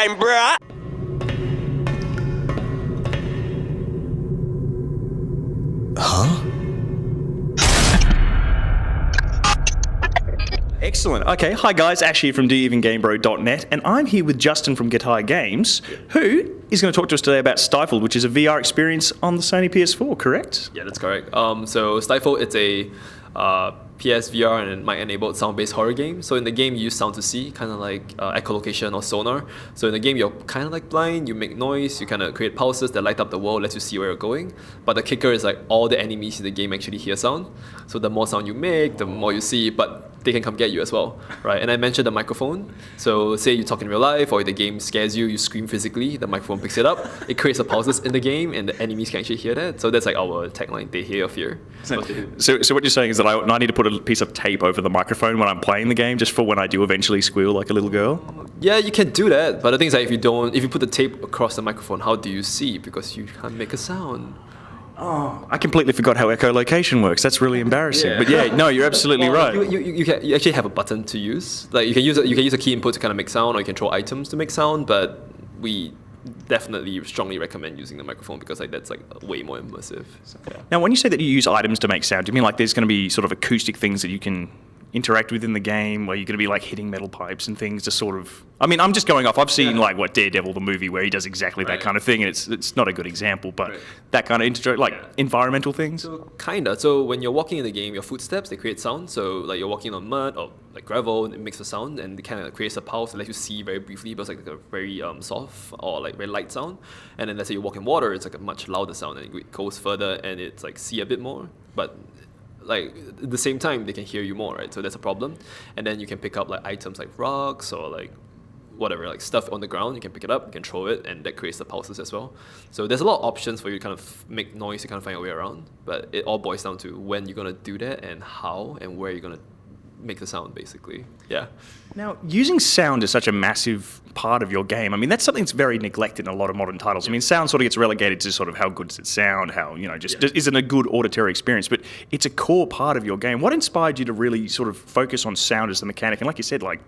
game, bruh. Excellent. Okay, hi guys, Ash here from DEvenGameBro.net, and I'm here with Justin from Gattai Games, who is going to talk to us today about Stifled, which is a VR experience on the Sony PS4, correct? Yeah, that's correct. So Stifled, it's a PSVR and mic-enabled sound-based horror game. So in the game, you use sound to see, kind of like echolocation or sonar. So in the game, you're kind of like blind, you make noise, you kind of create pulses that light up the world, lets you see where you're going. But the kicker is like all the enemies in the game actually hear sound. So the more sound you make, the more you see, but they can come get you as well, right? And I mentioned the microphone. So say you talk in real life or the game scares you, you scream physically, the microphone picks it up, it creates the pulses in the game and the enemies can actually hear that. So that's like our tagline, they hear your fear. So what you're saying is that I need to put a piece of tape over the microphone when I'm playing the game just for when I do eventually squeal like a little girl? Yeah, you can do that, but the thing is like if you put the tape across the microphone, how do you see? Because you can't make a sound. Oh, I completely forgot how echolocation works. That's really embarrassing. Yeah. But yeah, no, you're absolutely right. You actually have a button to use. Like you can use a key input to kind of make sound, or you can throw items to make sound. But we definitely strongly recommend using the microphone because like that's like way more immersive. So, yeah. Now, when you say that you use items to make sound, do you mean like there's going to be sort of acoustic things that you can interact with in the game, where you're going to be like hitting metal pipes and things to sort of... I mean, I'm just going off. I've seen like Daredevil, the movie, where he does exactly that kind of thing, and it's not a good example, but that kind of environmental things. So kinda. So when you're walking in the game, your footsteps, they create sound. So like you're walking on mud or like gravel, and it makes a sound, and it kind of creates a pulse that lets you see very briefly, but it's like a very soft or like very light sound. And then let's say you walk in water, it's like a much louder sound, and it goes further, and it's like see a bit more, but like at the same time they can hear you more, right? So that's a problem. And then you can pick up like items like rocks or like whatever, like stuff on the ground, you can pick it up, you can throw it, and that creates the pulses as well. So there's a lot of options for you to kind of make noise, to kind of find your way around, but it all boils down to when you're going to do that and how and where you're going to make the sound, basically. Yeah. Now, using sound is such a massive part of your game. I mean, that's something that's very neglected in a lot of modern titles. Yeah. I mean, sound sort of gets relegated to sort of how good does it sound, how, isn't a good auditory experience, but it's a core part of your game. What inspired you to really sort of focus on sound as the mechanic? And like you said, like,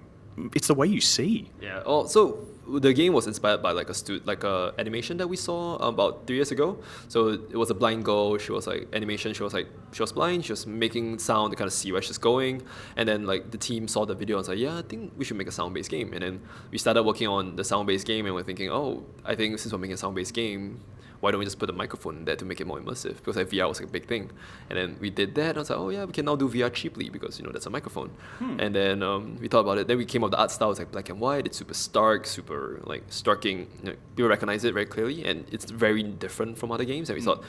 it's the way you see. Yeah. Oh, so the game was inspired by like a animation that we saw about 3 years ago. So it was a blind girl. She was like animation. She was blind. She was making sound to kind of see where she's going. And then like the team saw the video and was like, yeah, I think we should make a sound-based game. And then we started working on the sound-based game, and we're thinking, oh, I think since we're making a sound-based game, why don't we just put a microphone in there to make it more immersive? Because like VR was like a big thing. And then we did that, and I was like, oh yeah, we can now do VR cheaply because, that's a microphone. And then we thought about it. Then we came up with the art style. It's like black and white. It's super stark, super like striking. People recognize it very clearly, and it's very different from other games. And we thought,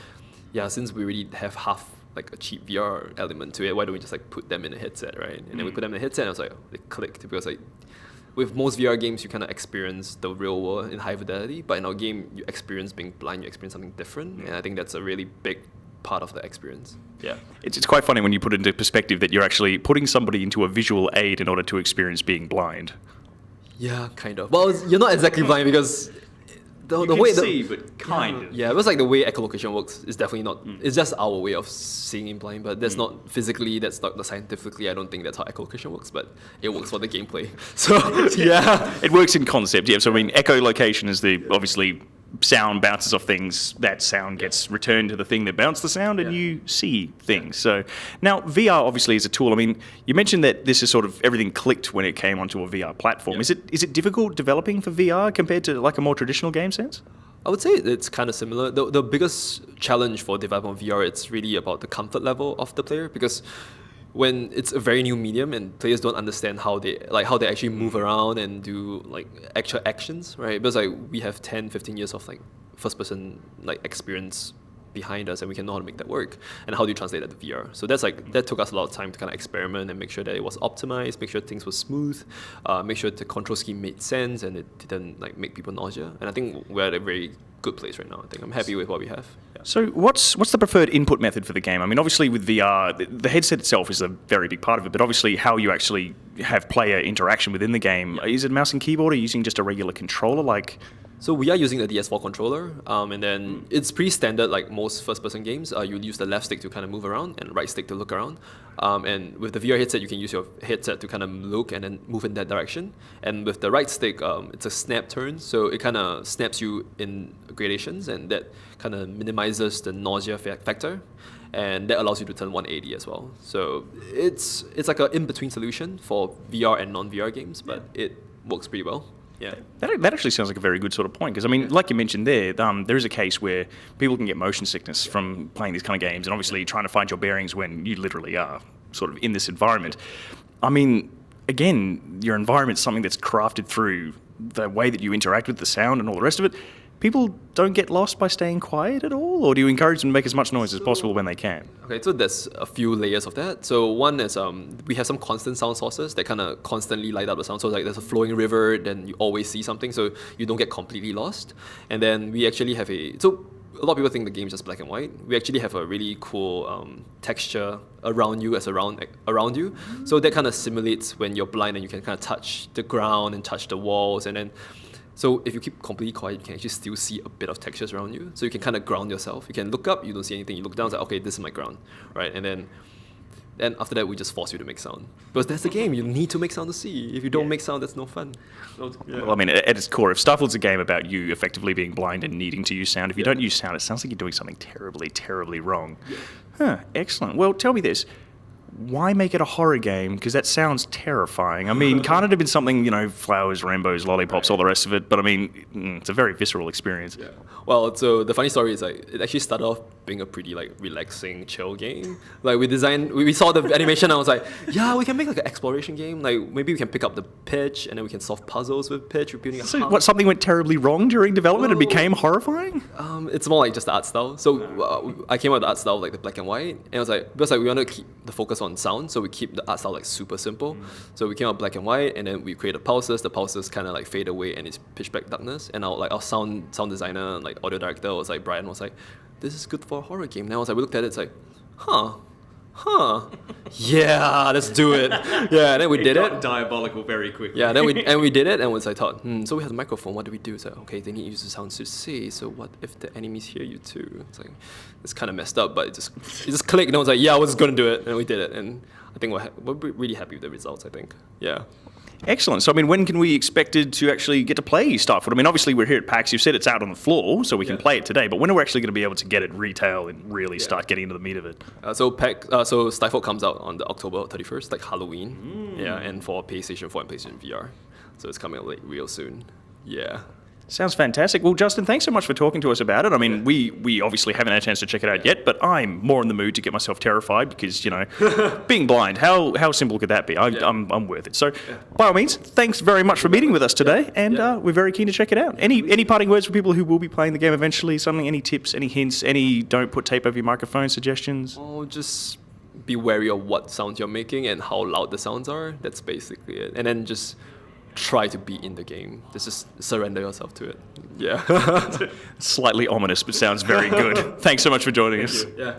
yeah, since we already have half like a cheap VR element to it, why don't we just like put them in a headset, right? And then we put them in a headset, and I was like, it clicked because like, with most VR games, you kind of experience the real world in high fidelity, but in our game, you experience being blind, you experience something different, and I think that's a really big part of the experience. Yeah. It's quite funny when you put it into perspective that you're actually putting somebody into a visual aid in order to experience being blind. Yeah, kind of. Well, you're not exactly blind because the way see, but kind of. Yeah, it was like the way echolocation works is definitely not. It's just our way of seeing in blind, but that's not physically. That's not scientifically. I don't think that's how echolocation works, but it works for the gameplay. So yeah, it works in concept. Yeah. So I mean, echolocation is the obviously sound bounces off things. That sound gets returned to the thing that bounced the sound, and you see things. So now VR obviously is a tool. I mean, you mentioned that this is sort of everything clicked when it came onto a VR platform. Is it difficult developing for VR compared to like a more traditional game sense? I would say it's kind of similar. The biggest challenge for development of VR, it's really about the comfort level of the player, because when it's a very new medium and players don't understand how they actually move around and do like actual actions, right? Because like we have 10, 15 years of like first person like experience behind us, and we can know how to make that work. And how do you translate that to VR? So that took us a lot of time to kind of experiment and make sure that it was optimized, make sure things were smooth, make sure the control scheme made sense and it didn't like make people nausea. And I think we're at a very good place right now. I think I'm happy with what we have. Yeah. So what's the preferred input method for the game? I mean, obviously with VR, the headset itself is a very big part of it, but obviously how you actually have player interaction within the game, is it mouse and keyboard, or using just a regular controller? Like, So we are using the DS4 controller, and then it's pretty standard like most first-person games. You use the left stick to kind of move around and right stick to look around. And with the VR headset, you can use your headset to kind of look and then move in that direction. And with the right stick, it's a snap turn, so it kind of snaps you in gradations, and that kind of minimizes the nausea factor. And that allows you to turn 180 as well. So it's like an in-between solution for VR and non-VR games, but it works pretty well. Yeah. That actually sounds like a very good sort of point, because I mean, like you mentioned there is a case where people can get motion sickness from playing these kind of games, and obviously trying to find your bearings when you literally are sort of in this environment. I mean, again, your environment's something that's crafted through the way that you interact with the sound and all the rest of it. People don't get lost by staying quiet at all, or do you encourage them to make as much noise as possible when they can? Okay, so there's a few layers of that. So one is we have some constant sound sources that kind of constantly light up the sound. So like there's a flowing river, then you always see something, so you don't get completely lost. And then we actually have a lot of people think the game is just black and white. We actually have a really cool texture around you around you. So that kind of simulates when you're blind and you can kind of touch the ground and touch the walls, and then. So if you keep completely quiet, you can actually still see a bit of textures around you. So you can kind of ground yourself. You can look up, you don't see anything. You look down, it's like, okay, this is my ground, right? And then after that, we just force you to make sound. Because that's the game. You need to make sound to see. If you don't make sound, that's no fun. Well, I mean, at its core, if Stifled's a game about you effectively being blind and needing to use sound, if you don't use sound, it sounds like you're doing something terribly, terribly wrong. Huh, excellent. Well, tell me this. Why make it a horror game? Because that sounds terrifying. I mean, can't it have been something, flowers, rainbows, lollipops, all the rest of it? But I mean, it's a very visceral experience. Yeah. Well, so the funny story is like it actually started off being a pretty like relaxing, chill game. Like we saw the animation, and I was like, yeah, we can make like an exploration game. Like maybe we can pick up the pitch, and then we can solve puzzles with pitch. Repeating. So what? Something went terribly wrong during development and became horrifying? It's more like just the art style. So I came out with the art style like the black and white, and it was like because like we want to keep the focus on sound, so we keep the art style like super simple. So we came out black and white, and then we created pulses. The pulses kind of like fade away, and it's pitch black darkness. And our sound designer, like audio director, was like Brian was like, this is good for a horror game. And I was like, we looked at it, it's like, yeah, let's do it. Yeah, and then we did it. Diabolical very quickly. Yeah, then we did it, and once I thought, so we have the microphone. What do we do? It's like, okay, they need to use the sound to say. So what if the enemies hear you too? It's like, it's kind of messed up, but it just clicked, and I was like, yeah, I was gonna do it, and we did it, and I think we're really happy with the results. I think, yeah. Excellent. So, I mean, when can we expect to actually get to play Stifled? I mean, obviously, we're here at PAX. You've said it's out on the floor, so we can play it today. But when are we actually going to be able to get it retail and really start getting into the meat of it? So Stifled comes out on the October 31st, like Halloween. Yeah, and for PlayStation 4 and PlayStation VR. So it's coming out like real soon. Yeah. Sounds fantastic. Well, Justin, thanks so much for talking to us about it. I mean, we obviously haven't had a chance to check it out yet, but I'm more in the mood to get myself terrified because, being blind, how simple could that be? I'm worth it. So, by all means, thanks very much for meeting with us today, and we're very keen to check it out. Any parting words for people who will be playing the game eventually? Something? Any tips? Any hints? Any don't put tape over your microphone suggestions? Oh, just be wary of what sounds you're making and how loud the sounds are. That's basically it. And then just try to be in the game. Just surrender yourself to it. Yeah. Slightly ominous, but sounds very good. Thanks so much for joining us. Yeah.